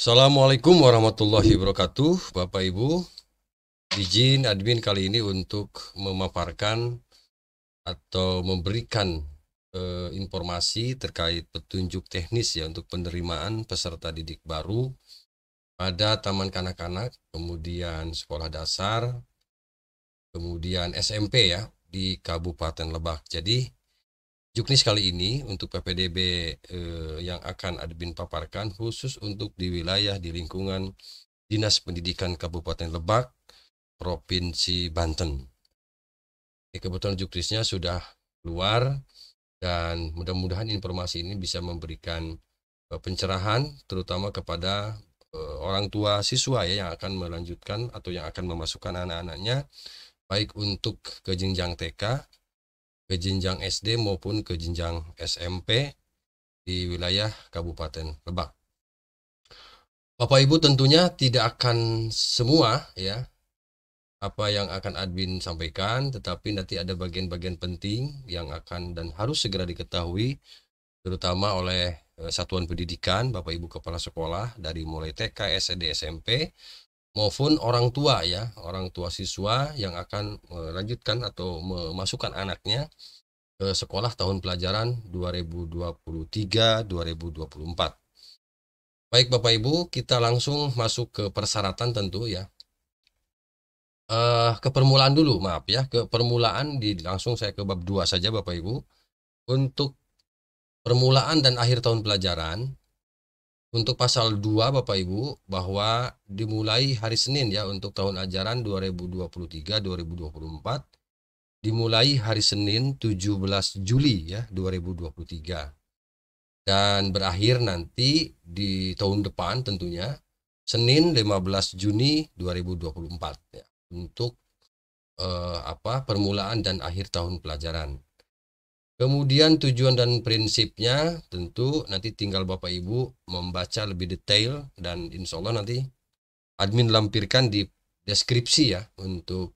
Assalamualaikum warahmatullahi wabarakatuh, Bapak Ibu. Izin admin kali ini untuk memaparkan atau memberikan informasi terkait petunjuk teknis ya untuk penerimaan peserta didik baru pada Taman Kanak-kanak, kemudian sekolah dasar, kemudian SMP ya di Kabupaten Lebak. Jadi Juknis kali ini untuk PPDB yang akan admin paparkan khusus untuk di wilayah di lingkungan Dinas Pendidikan Kabupaten Lebak, Provinsi Banten. Kebetulan juknisnya sudah keluar dan mudah-mudahan informasi ini bisa memberikan pencerahan terutama kepada orang tua siswa ya yang akan melanjutkan atau yang akan memasukkan anak-anaknya baik untuk ke jenjang TK, ke jenjang SD maupun ke jenjang SMP di wilayah Kabupaten Lebak. Bapak Ibu tentunya tidak akan semua ya apa yang akan admin sampaikan, tetapi nanti ada bagian-bagian penting yang akan dan harus segera diketahui terutama oleh satuan pendidikan, Bapak Ibu kepala sekolah dari mulai TK, SD, SMP maupun orang tua ya, orang tua siswa yang akan melanjutkan atau memasukkan anaknya ke sekolah tahun pelajaran 2023-2024. Baik Bapak Ibu, kita langsung masuk ke persyaratan tentu ya. Ke permulaan dulu, maaf ya, ke permulaan langsung saya ke bab 2 saja Bapak Ibu. Untuk permulaan dan akhir tahun pelajaran, untuk pasal 2 Bapak Ibu, bahwa dimulai hari Senin ya untuk tahun ajaran 2023-2024, dimulai hari Senin 17 Juli ya 2023. Dan berakhir nanti di tahun depan tentunya Senin 15 Juni 2024 ya untuk permulaan dan akhir tahun pelajaran. Kemudian tujuan dan prinsipnya tentu nanti tinggal Bapak Ibu membaca lebih detail dan insya Allah nanti admin lampirkan di deskripsi ya untuk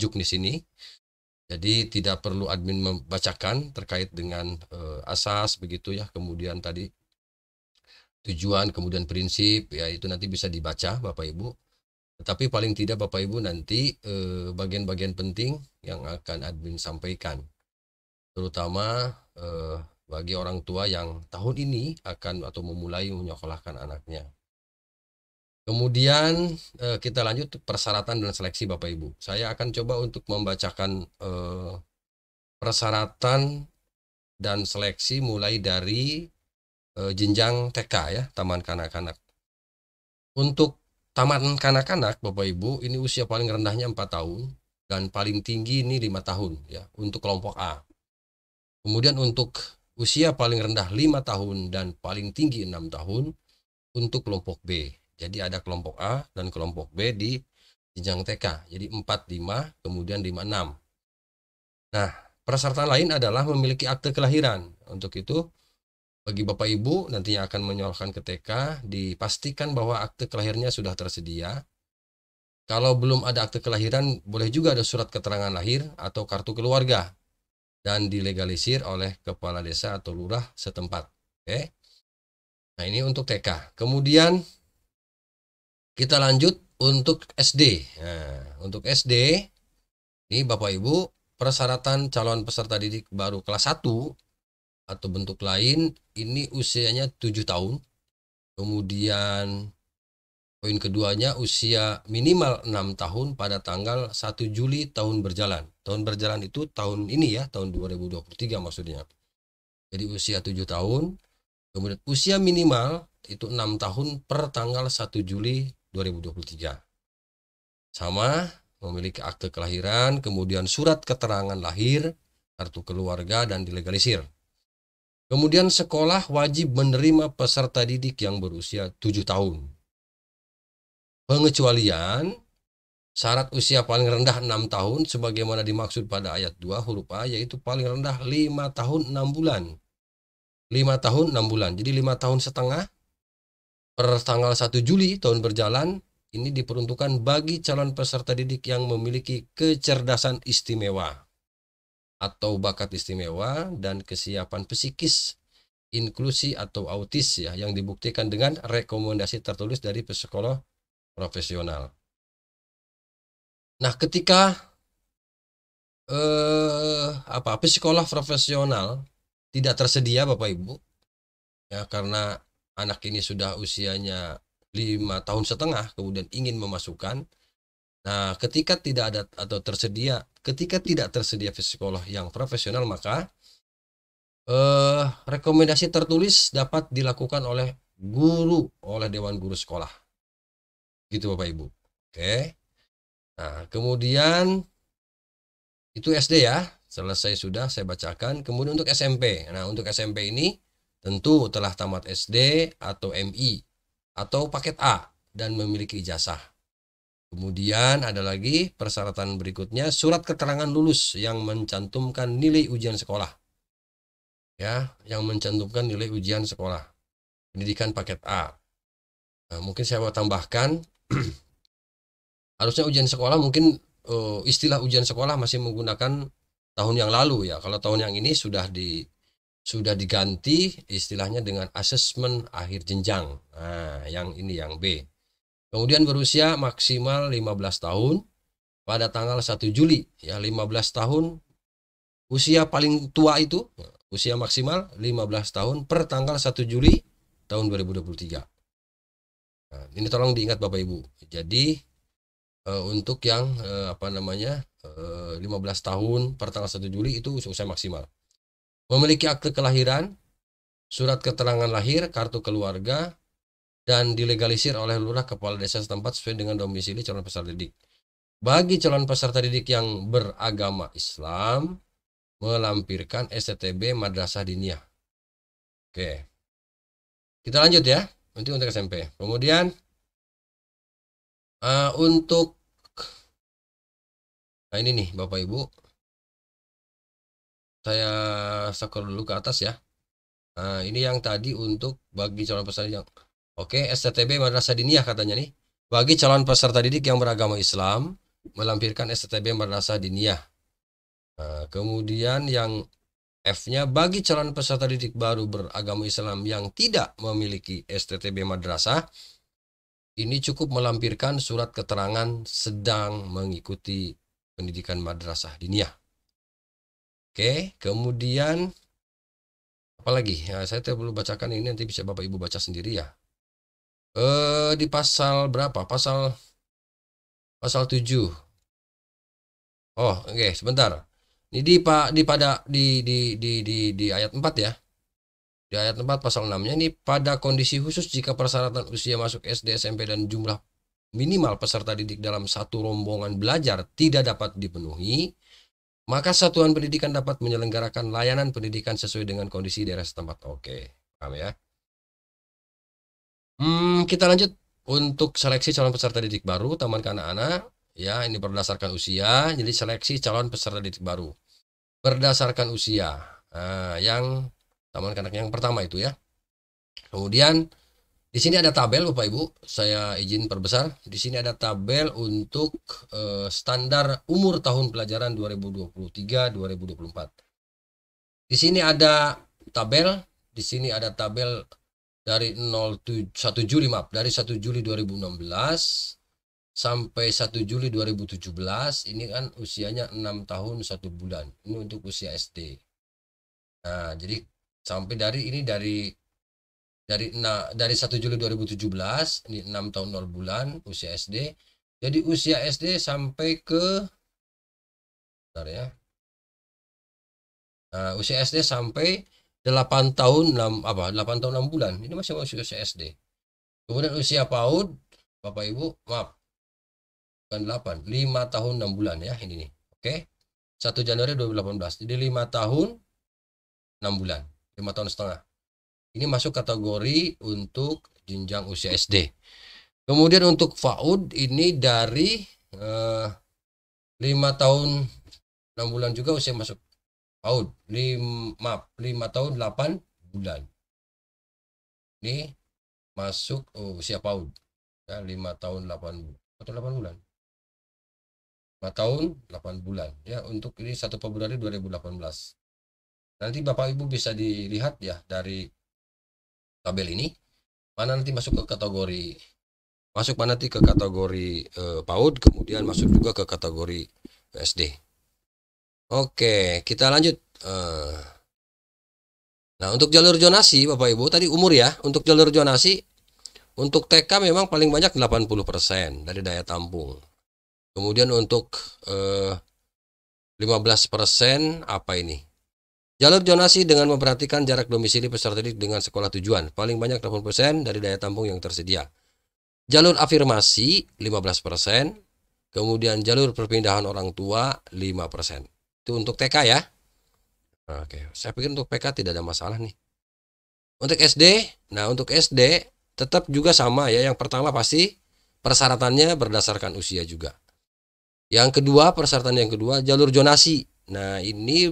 juknis ini. Jadi tidak perlu admin membacakan terkait dengan asas begitu ya. Kemudian tadi tujuan, kemudian prinsip ya itu nanti bisa dibaca Bapak Ibu. Tetapi paling tidak Bapak Ibu nanti bagian-bagian penting yang akan admin sampaikan. Terutama bagi orang tua yang tahun ini akan atau memulai menyekolahkan anaknya. Kemudian kita lanjut persyaratan dan seleksi Bapak Ibu. Saya akan coba untuk membacakan persyaratan dan seleksi mulai dari jenjang TK ya, Taman Kanak-kanak. Untuk Taman Kanak-kanak Bapak Ibu, ini usia paling rendahnya 4 tahun dan paling tinggi ini 5 tahun ya untuk kelompok A. Kemudian untuk usia paling rendah 5 tahun dan paling tinggi 6 tahun untuk kelompok B. Jadi ada kelompok A dan kelompok B di jenjang TK. Jadi 4, 5, kemudian 5, 6. Nah, persyaratan lain adalah memiliki akte kelahiran. Untuk itu, bagi Bapak Ibu nantinya akan menyekolahkan ke TK, dipastikan bahwa akte kelahirannya sudah tersedia. Kalau belum ada akte kelahiran, boleh juga ada surat keterangan lahir atau kartu keluarga dan dilegalisir oleh kepala desa atau lurah setempat. Oke. Nah, ini untuk TK. Kemudian kita lanjut untuk SD. Nah, untuk SD ini Bapak Ibu, persyaratan calon peserta didik baru kelas 1 atau bentuk lain ini usianya 7 tahun. Kemudian poin keduanya usia minimal 6 tahun pada tanggal 1 Juli tahun berjalan. Tahun berjalan itu tahun ini ya, tahun 2023 maksudnya. Jadi usia 7 tahun. Kemudian usia minimal itu 6 tahun per tanggal 1 Juli 2023. Sama, memiliki akte kelahiran, kemudian surat keterangan lahir, kartu keluarga, dan dilegalisir. Kemudian sekolah wajib menerima peserta didik yang berusia 7 tahun. Pengecualian, syarat usia paling rendah 6 tahun sebagaimana dimaksud pada ayat 2 huruf A, yaitu paling rendah 5 tahun 6 bulan. 5 tahun 6 bulan, jadi 5 tahun setengah per tanggal 1 Juli tahun berjalan, ini diperuntukkan bagi calon peserta didik yang memiliki kecerdasan istimewa atau bakat istimewa dan kesiapan psikis inklusi atau autis ya, yang dibuktikan dengan rekomendasi tertulis dari psikolog profesional. Nah, ketika psikolog profesional tidak tersedia Bapak Ibu, ya karena anak ini sudah usianya 5,5 tahun, kemudian ingin memasukkan. Nah, ketika tidak tersedia psikolog yang profesional, maka rekomendasi tertulis dapat dilakukan oleh Dewan Guru Sekolah. Gitu Bapak Ibu. Oke. Nah, kemudian itu SD ya. Selesai sudah saya bacakan. Kemudian untuk SMP. Nah, untuk SMP ini tentu telah tamat SD atau MI atau paket A dan memiliki ijazah. Kemudian ada lagi persyaratan berikutnya, surat keterangan lulus yang mencantumkan nilai ujian sekolah. Ya, yang mencantumkan nilai ujian sekolah. Pendidikan paket A. Nah, mungkin saya mau tambahkan harusnya ujian sekolah mungkin istilah ujian sekolah masih menggunakan tahun yang lalu ya. Kalau tahun yang ini sudah diganti istilahnya dengan asesmen akhir jenjang. Nah, yang ini yang B. Kemudian berusia maksimal 15 tahun pada tanggal 1 Juli ya, 15 tahun usia paling tua itu, usia maksimal 15 tahun per tanggal 1 Juli tahun 2023. Nah, ini tolong diingat Bapak Ibu. Jadi untuk yang 15 tahun per tanggal 1 Juli itu usia maksimal. Memiliki akte kelahiran, surat keterangan lahir, kartu keluarga, dan dilegalisir oleh lurah kepala desa setempat sesuai dengan domisili calon peserta didik. Bagi calon peserta didik yang beragama Islam, melampirkan STTB Madrasah Diniyah. Oke, kita lanjut ya, untuk SMP. Kemudian nah ini nih Bapak Ibu, saya scroll dulu ke atas ya. Nah, ini yang tadi untuk bagi calon peserta yang oke, STTB Madrasah Diniyah katanya nih. Bagi calon peserta didik yang beragama Islam, melampirkan STTB Madrasah Diniyah. Nah, kemudian yang F-nya, bagi calon peserta didik baru beragama Islam yang tidak memiliki STTB Madrasah, ini cukup melampirkan surat keterangan sedang mengikuti pendidikan Madrasah Diniyah. Oke, kemudian apalagi? Ya, saya perlu bacakan ini, nanti bisa Bapak Ibu baca sendiri ya. Di pasal berapa? Pasal 7. Oh, oke, sebentar. Ini di ayat 4 ya. Di ayat 4 pasal 6-nya ini, pada kondisi khusus jika persyaratan usia masuk SD, SMP dan jumlah minimal peserta didik dalam satu rombongan belajar tidak dapat dipenuhi, maka satuan pendidikan dapat menyelenggarakan layanan pendidikan sesuai dengan kondisi daerah setempat. Oke, paham ya? Kita lanjut untuk seleksi calon peserta didik baru taman kanak-kanak. Ya, ini berdasarkan usia. Jadi seleksi calon peserta didik baru berdasarkan usia. Nah, yang taman kanak yang pertama itu ya. Kemudian di sini ada tabel Bapak Ibu. Saya izin perbesar. Di sini ada tabel untuk standar umur tahun pelajaran 2023-2024. Di sini ada tabel. Di sini ada tabel dari 1 Juli dari 1 Juli 2016 sampai 1 Juli 2017. Ini kan usianya 6 tahun 1 bulan. Ini untuk usia SD. Nah, jadi sampai dari 1 Juli 2017 ini 6 tahun 0 bulan usia SD. Jadi usia SD sampai ke bentar ya. Nah, usia SD sampai 8 tahun 6 bulan. Ini masih usia SD. Kemudian usia PAUD Bapak Ibu, maaf. Bukan 8, 5 tahun 6 bulan ya ini nih. Oke. 1 Januari 2018. Jadi 5 tahun 6 bulan, 5 tahun setengah. Ini masuk kategori untuk jenjang usia SD. Kemudian untuk PAUD ini dari 5 tahun 6 bulan juga usia masuk PAUD. 5 tahun 8 bulan. Ini masuk usia PAUD. Ya, 5 tahun 8 bulan. Atau 8 bulan. 5 tahun 8 bulan ya, untuk ini 1 Februari 2018. Nanti Bapak Ibu bisa dilihat ya dari tabel ini, mana nanti masuk ke kategori PAUD, kemudian masuk juga ke kategori SD. Oke, kita lanjut. Nah, untuk jalur zonasi Bapak Ibu, tadi umur ya. Untuk jalur zonasi, untuk TK memang paling banyak 80% dari daya tampung. Kemudian untuk 15% apa ini? Jalur zonasi dengan memperhatikan jarak domisili peserta didik dengan sekolah tujuan. Paling banyak 80% dari daya tampung yang tersedia. Jalur afirmasi 15%. Kemudian jalur perpindahan orang tua 5%. Itu untuk TK ya. Oke, saya pikir untuk PK tidak ada masalah nih. Untuk SD, nah untuk SD tetap juga sama ya. Yang pertama pasti persyaratannya berdasarkan usia juga. Yang kedua, persyaratan yang kedua, jalur zonasi. Nah, ini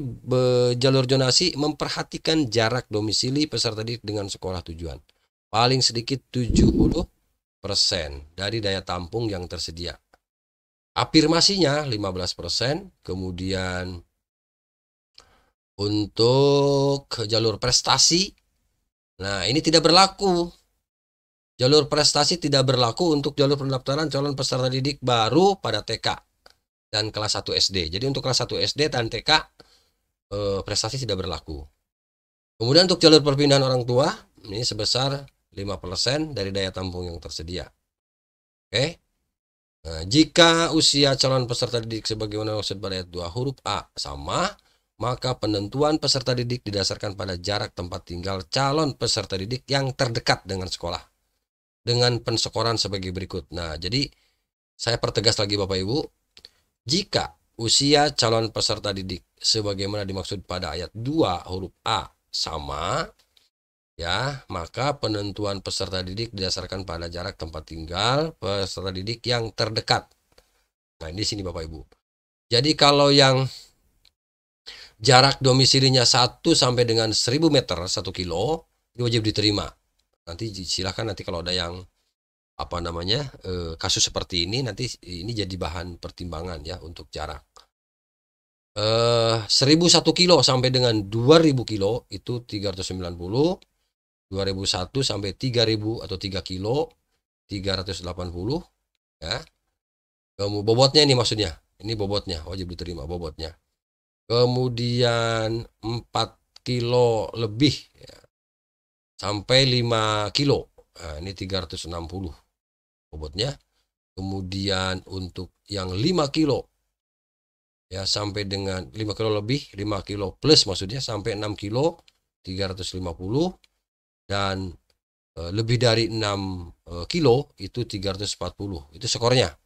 jalur zonasi memperhatikan jarak domisili peserta didik dengan sekolah tujuan. Paling sedikit 70% dari daya tampung yang tersedia. Afirmasinya 15%, kemudian untuk jalur prestasi, nah ini tidak berlaku. Jalur prestasi tidak berlaku untuk jalur pendaftaran calon peserta didik baru pada TK dan kelas 1 SD. Jadi untuk kelas 1 SD dan TK prestasi tidak berlaku. Kemudian untuk jalur perpindahan orang tua, ini sebesar 5% dari daya tampung yang tersedia. Oke. Nah, jika usia calon peserta didik sebagaimana maksud pada ayat 2 huruf A sama, maka penentuan peserta didik didasarkan pada jarak tempat tinggal calon peserta didik yang terdekat dengan sekolah. Dengan penskoran sebagai berikut. Nah, jadi saya pertegas lagi Bapak Ibu, jika usia calon peserta didik sebagaimana dimaksud pada ayat 2 huruf A sama, ya, maka penentuan peserta didik didasarkan pada jarak tempat tinggal peserta didik yang terdekat. Nah, di sini Bapak Ibu. Jadi kalau yang jarak domisilinya 1 sampai dengan 1000 meter 1 kilo, itu wajib diterima. Nanti silahkan nanti kalau ada yang kasus seperti ini, nanti ini jadi bahan pertimbangan ya untuk jarak. 1001 kilo sampai dengan 2000 kilo itu 390, 2001 sampai 3000 atau 3 kilo 380 ya. Kemudian bobotnya ini maksudnya, ini bobotnya wajib diterima bobotnya. Kemudian 4 kilo lebih ya, sampai 5 kilo. Nah, ini 360 bobotnya. Kemudian untuk yang 5 kilo ya sampai dengan 5 kilo lebih, 5 kilo plus maksudnya sampai 6 kilo 350 dan lebih dari 6 kilo itu 340. Itu skornya.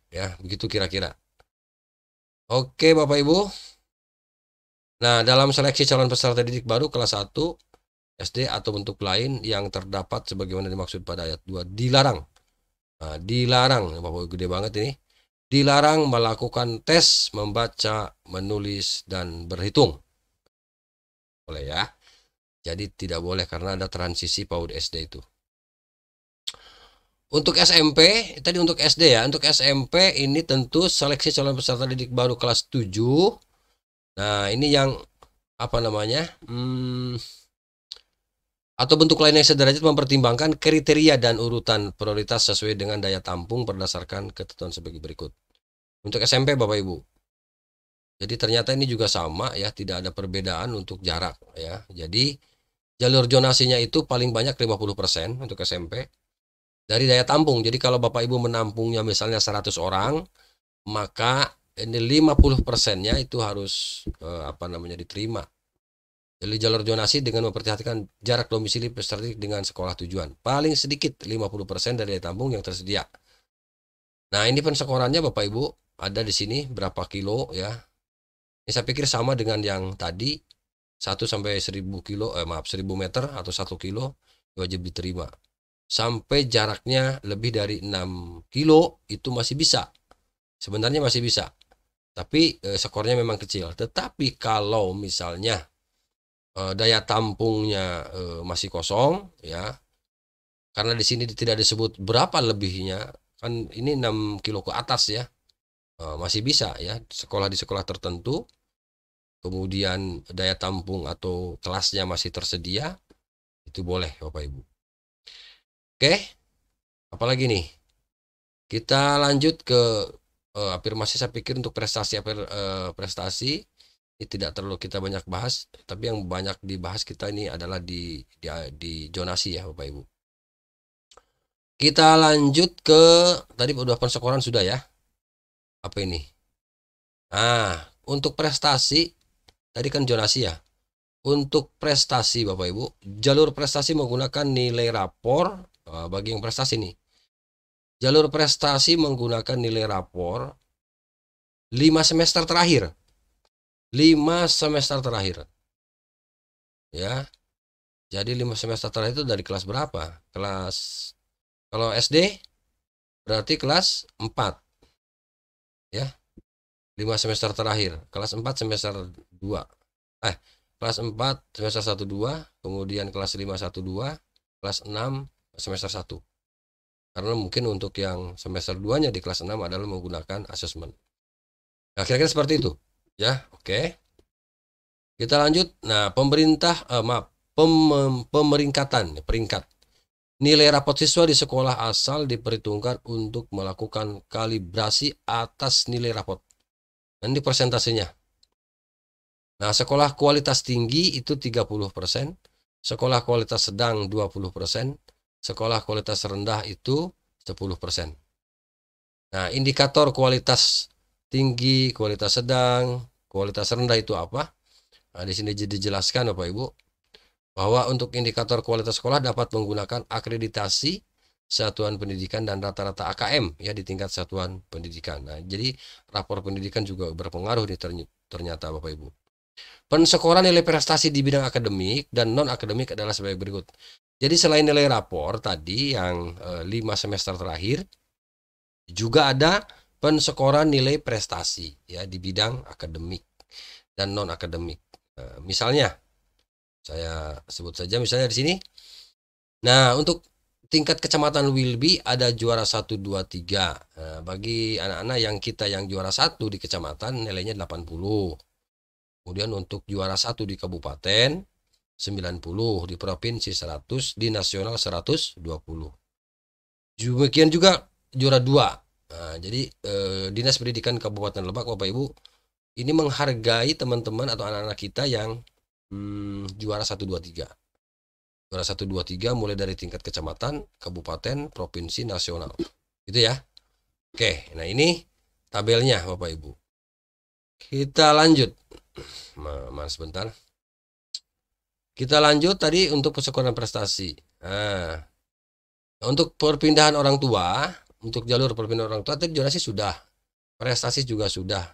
Ya, begitu kira-kira. Oke, Bapak Ibu. Nah, dalam seleksi calon peserta didik baru kelas 1 SD atau bentuk lain yang terdapat sebagaimana dimaksud pada ayat 2 dilarang. Nah, dilarang, Bapak gede banget ini. Dilarang melakukan tes membaca, menulis dan berhitung. Boleh ya. Jadi tidak boleh karena ada transisi PAUD SD itu. Untuk SMP, tadi untuk SD ya. Untuk SMP ini tentu seleksi calon peserta didik baru kelas 7. Nah, ini yang atau bentuk lain yang sederajat mempertimbangkan kriteria dan urutan prioritas sesuai dengan daya tampung berdasarkan ketentuan sebagai berikut. Untuk SMP Bapak Ibu. Jadi ternyata ini juga sama ya, tidak ada perbedaan untuk jarak ya. Jadi jalur zonasinya itu paling banyak 50% untuk SMP dari daya tampung. Jadi kalau Bapak Ibu menampungnya misalnya 100 orang, maka ini 50%-nya itu harus diterima. Jadi jalur zonasi dengan memperhatikan jarak domisili peserta didik dengan sekolah tujuan. Paling sedikit 50% dari daya tampung yang tersedia. Nah, ini penskorannya Bapak Ibu ada di sini berapa kilo ya. Ini saya pikir sama dengan yang tadi 1 sampai 1000 kilo 1000 meter atau 1 kilo wajib diterima. Sampai jaraknya lebih dari 6 kilo itu masih bisa. Sebenarnya masih bisa. Tapi skornya memang kecil. Tetapi kalau misalnya daya tampungnya masih kosong ya. Karena di sini tidak disebut berapa lebihnya. Kan ini 6 kilo ke atas ya. Masih bisa ya sekolah di sekolah tertentu, kemudian daya tampung atau kelasnya masih tersedia, Itu boleh Bapak Ibu. Oke, apalagi nih? Kita lanjut ke afirmasi. Saya pikir untuk prestasi ini tidak perlu kita banyak bahas, tapi yang banyak dibahas kita ini adalah di zonasi ya Bapak Ibu. Kita lanjut ke tadi udah pensekoran sudah ya. Apa ini? Nah, untuk prestasi tadi kan zonasi ya. Untuk prestasi Bapak Ibu, jalur prestasi menggunakan nilai rapor. Bagi yang prestasi nih, jalur prestasi menggunakan nilai rapor 5 semester terakhir. 5 semester terakhir. Ya. Jadi 5 semester terakhir itu dari kelas berapa? Kalau SD berarti kelas 4. Ya. 5 semester terakhir. Kelas 4 semester 2. Kelas 4 semester 1 2, kemudian kelas 5 1 2, kelas 6 semester 1. Karena mungkin untuk yang semester 2-nya di kelas 6 adalah menggunakan asesmen. Nah, kira-kira seperti itu. Ya, oke. Kita lanjut. Nah, peringkat. Nilai rapot siswa di sekolah asal diperhitungkan untuk melakukan kalibrasi atas nilai rapot. Nanti persentasenya. Nah, sekolah kualitas tinggi itu 30%, sekolah kualitas sedang 20%, sekolah kualitas rendah itu 10%. Nah, indikator kualitas tinggi, kualitas sedang, kualitas rendah itu apa? Nah, di sini dijelaskan Bapak Ibu bahwa untuk indikator kualitas sekolah dapat menggunakan akreditasi satuan pendidikan dan rata-rata AKM ya di tingkat satuan pendidikan. Nah, jadi rapor pendidikan juga berpengaruh nih ternyata Bapak Ibu. Pensekoran nilai prestasi di bidang akademik dan non-akademik adalah sebagai berikut. Jadi selain nilai rapor tadi yang 5 semester terakhir, juga ada pensekoran nilai prestasi ya di bidang akademik dan non-akademik. Misalnya, saya sebut saja misalnya di sini. Nah, untuk tingkat kecamatan Wilby ada juara 1, 2, 3. Nah, bagi anak-anak yang juara 1 di kecamatan nilainya 80. Kemudian untuk juara 1 di kabupaten 90, di provinsi 100, di nasional 120. Demikian juga juara 2. Nah, jadi Dinas Pendidikan Kabupaten Lebak Bapak Ibu ini menghargai teman-teman atau anak-anak kita yang juara 1 2 3. Juara 1 2 3 mulai dari tingkat kecamatan, kabupaten, provinsi, nasional. Gitu ya. Oke, nah ini tabelnya Bapak Ibu. Kita lanjut. Mas sebentar. Kita lanjut tadi untuk persekolah prestasi. Nah, untuk perpindahan orang tua, untuk jalur perpindahan orang tua tadi zonasi sudah, prestasi juga sudah.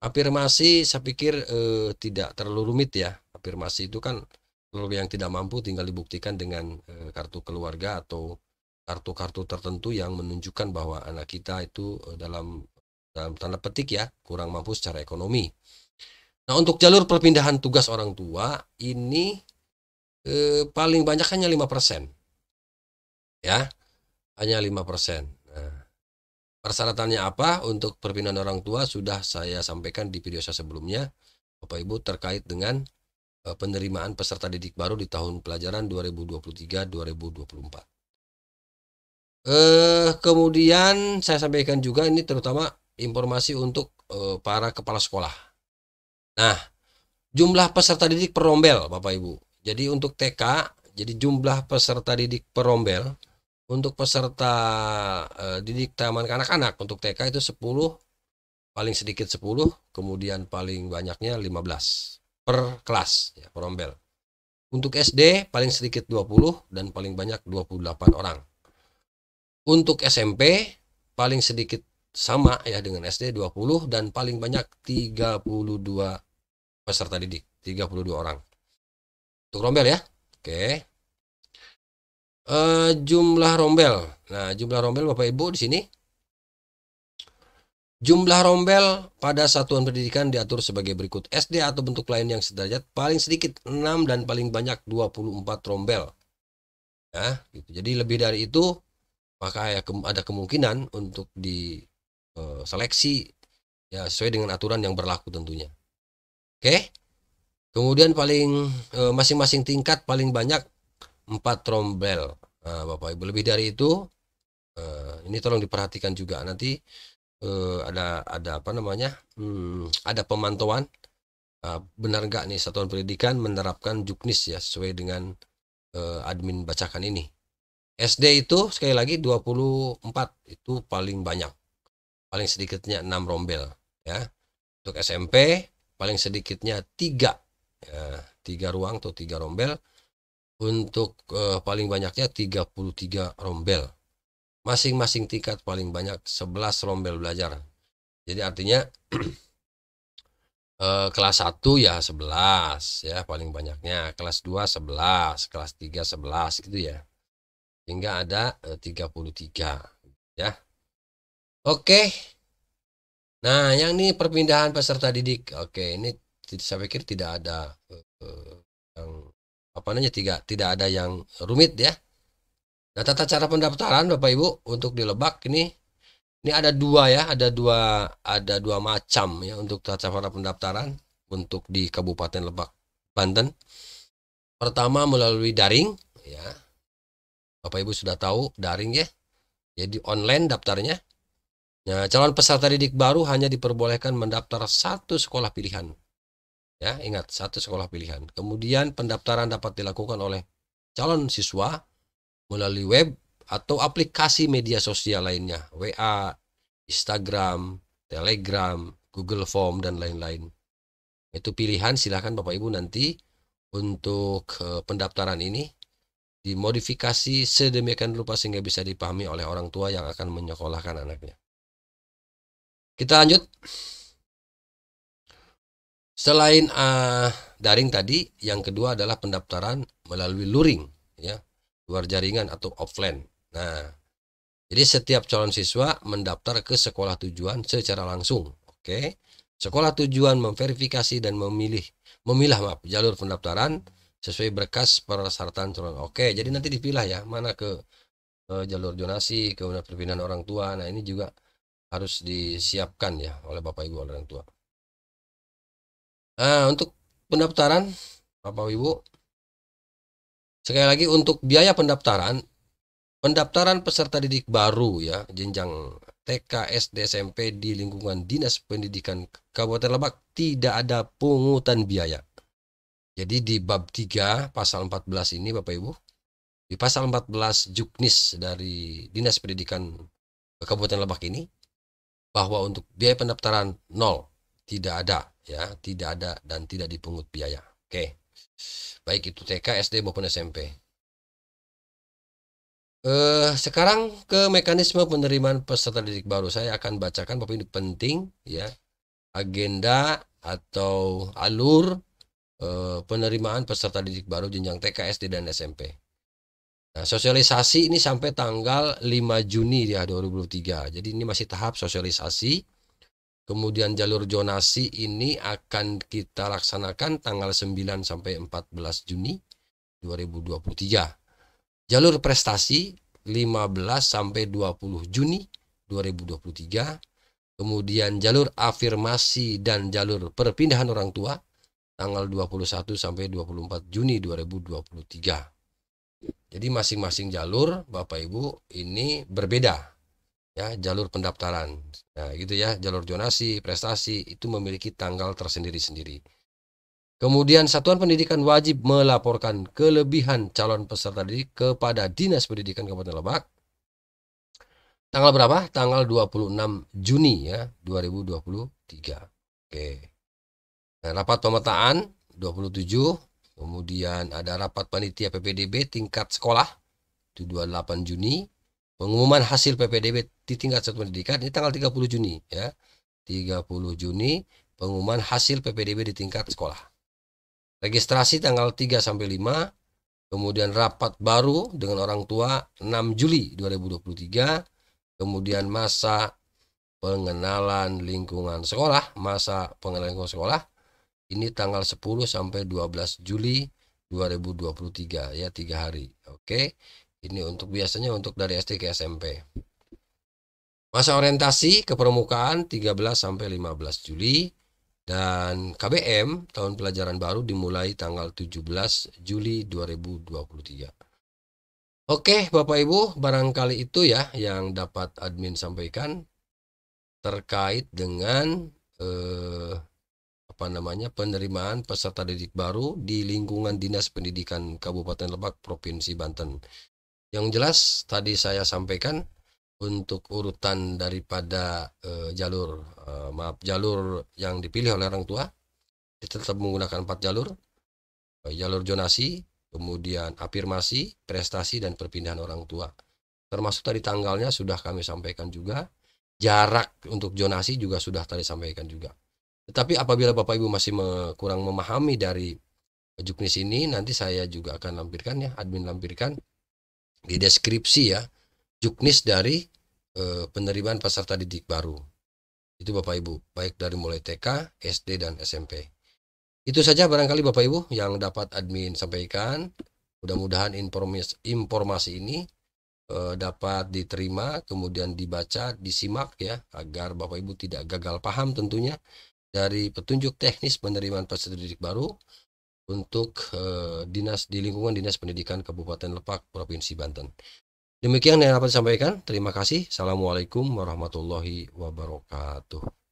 Afirmasi saya pikir tidak terlalu rumit ya. Afirmasi itu kan kalau yang tidak mampu tinggal dibuktikan dengan kartu keluarga atau kartu-kartu tertentu yang menunjukkan bahwa anak kita itu dalam tanda petik ya kurang mampu secara ekonomi. Nah, untuk jalur perpindahan tugas orang tua ini paling banyak hanya 5%. Ya, hanya 5%. Nah, persyaratannya apa untuk perpindahan orang tua sudah saya sampaikan di video saya sebelumnya, Bapak Ibu, terkait dengan penerimaan peserta didik baru di tahun pelajaran 2023-2024. Kemudian saya sampaikan juga ini terutama informasi untuk para kepala sekolah. Nah, jumlah peserta didik per rombel Bapak Ibu. Jadi untuk TK, jadi jumlah peserta didik per rombel untuk peserta didik taman kanak-kanak untuk TK itu 10, paling sedikit 10, kemudian paling banyaknya 15 per kelas ya, per rombel. Untuk SD paling sedikit 20 dan paling banyak 28 orang. Untuk SMP paling sedikit sama ya dengan SD 20 dan paling banyak 32 peserta didik, 32 orang. Untuk rombel ya. Oke. Jumlah rombel. Nah, jumlah rombel Bapak Ibu di sini. Jumlah rombel pada satuan pendidikan diatur sebagai berikut. SD atau bentuk lain yang sederajat paling sedikit 6 dan paling banyak 24 rombel. Ya, gitu. Jadi lebih dari itu maka ada kemungkinan untuk diseleksi ya sesuai dengan aturan yang berlaku tentunya. Oke. Kemudian paling masing-masing tingkat paling banyak 4 rombel. Nah, Bapak Ibu, lebih dari itu ini tolong diperhatikan juga nanti ada apa namanya? Ada pemantauan benar nggak nih satuan pendidikan menerapkan juknis ya sesuai dengan admin bacakan ini. SD itu sekali lagi 24 itu paling banyak. Paling sedikitnya 6 rombel ya. Untuk SMP paling sedikitnya 3 ya, 3 ruang atau 3 rombel. Untuk paling banyaknya 33 rombel. Masing-masing tingkat paling banyak 11 rombel belajar. Jadi artinya kelas 1 ya 11 ya paling banyaknya, kelas 2 11, kelas 3 11 gitu ya. Hingga ada 33 ya. Oke. Nah, yang ini perpindahan peserta didik. Oke, ini saya pikir tidak ada yang apa namanya tidak ada yang rumit ya. Nah, tata cara pendaftaran Bapak Ibu untuk di Lebak ini ada dua ya, ada dua macam ya untuk tata cara pendaftaran untuk di Kabupaten Lebak, Banten. Pertama melalui daring ya. Bapak Ibu sudah tahu daring ya. Jadi online daftarnya. Nah, calon peserta didik baru hanya diperbolehkan mendaftar satu sekolah pilihan. Ya, ingat satu sekolah pilihan. Kemudian pendaftaran dapat dilakukan oleh calon siswa melalui web atau aplikasi media sosial lainnya, WA, Instagram, Telegram, Google Form, dan lain-lain. Itu pilihan, silahkan Bapak Ibu nanti untuk pendaftaran ini dimodifikasi sedemikian rupa sehingga bisa dipahami oleh orang tua yang akan menyekolahkan anaknya. Kita lanjut. Selain daring tadi, yang kedua adalah pendaftaran melalui luring, ya, luar jaringan atau offline. Nah, jadi setiap calon siswa mendaftar ke sekolah tujuan secara langsung. Oke. Sekolah tujuan memverifikasi dan memilah jalur pendaftaran sesuai berkas persyaratan calon. Oke, jadi nanti dipilah ya, mana ke jalur zonasi, kemudian perpindahan orang tua. Nah, ini juga harus disiapkan ya oleh Bapak Ibu orang tua. Nah, untuk pendaftaran Bapak Ibu, sekali lagi untuk biaya pendaftaran peserta didik baru ya, jenjang TK, SD, SMP di lingkungan Dinas Pendidikan Kabupaten Lebak tidak ada pungutan biaya. Jadi di bab 3 pasal 14 ini Bapak Ibu, di pasal 14 Juknis dari Dinas Pendidikan Kabupaten Lebak ini, bahwa untuk biaya pendaftaran 0, tidak ada ya, tidak ada dan tidak dipungut biaya. Oke. Baik itu TK, SD maupun SMP. Sekarang ke mekanisme penerimaan peserta didik baru. Saya akan bacakan Bapak ini penting ya. Agenda atau alur penerimaan peserta didik baru jenjang TK, SD, dan SMP. Nah, sosialisasi ini sampai tanggal 5 Juni ya 2023. Jadi ini masih tahap sosialisasi. Kemudian jalur zonasi ini akan kita laksanakan tanggal 9 sampai 14 Juni 2023. Jalur prestasi 15 sampai 20 Juni 2023. Kemudian jalur afirmasi dan jalur perpindahan orang tua tanggal 21 sampai 24 Juni 2023. Jadi masing-masing jalur Bapak Ibu ini berbeda ya, jalur pendaftaran. Nah, gitu ya, jalur zonasi, prestasi itu memiliki tanggal tersendiri-sendiri. Kemudian satuan pendidikan wajib melaporkan kelebihan calon peserta didik kepada Dinas Pendidikan Kabupaten Lebak. Tanggal berapa? Tanggal 26 Juni ya, 2023. Oke. Nah, rapat pemetaan 27, kemudian ada rapat panitia PPDB tingkat sekolah itu 28 Juni. Pengumuman hasil PPDB di tingkat satuan pendidikan ini tanggal 30 Juni ya. 30 Juni pengumuman hasil PPDB di tingkat sekolah. Registrasi tanggal 3 sampai 5. Kemudian rapat baru dengan orang tua 6 Juli 2023. Kemudian masa pengenalan lingkungan sekolah, ini tanggal 10 sampai 12 Juli 2023 ya, 3 hari. Oke. Ini untuk biasanya untuk dari SD ke SMP. Masa orientasi kepramukaan 13 sampai 15 Juli dan KBM tahun pelajaran baru dimulai tanggal 17 Juli 2023. Oke, Bapak Ibu, barangkali itu ya yang dapat admin sampaikan terkait dengan penerimaan peserta didik baru di lingkungan Dinas Pendidikan Kabupaten Lebak, Provinsi Banten. Yang jelas tadi saya sampaikan untuk urutan daripada jalur yang dipilih oleh orang tua, tetap menggunakan 4 jalur, jalur zonasi, kemudian afirmasi, prestasi, dan perpindahan orang tua. Termasuk tadi tanggalnya sudah kami sampaikan juga, jarak untuk zonasi juga sudah tadi sampaikan juga. Tetapi apabila Bapak Ibu masih kurang memahami dari Juknis ini, nanti saya juga akan lampirkan ya, admin lampirkan di deskripsi ya, Juknis dari penerimaan peserta didik baru. Itu Bapak Ibu, baik dari mulai TK, SD, dan SMP. Itu saja barangkali Bapak Ibu yang dapat admin sampaikan. Mudah-mudahan informasi ini dapat diterima, kemudian dibaca, disimak ya, agar Bapak Ibu tidak gagal paham tentunya dari petunjuk teknis penerimaan peserta didik baru untuk di lingkungan Dinas Pendidikan Kabupaten Lebak, Provinsi Banten. Demikian yang dapat disampaikan. Terima kasih. Assalamualaikum warahmatullahi wabarakatuh.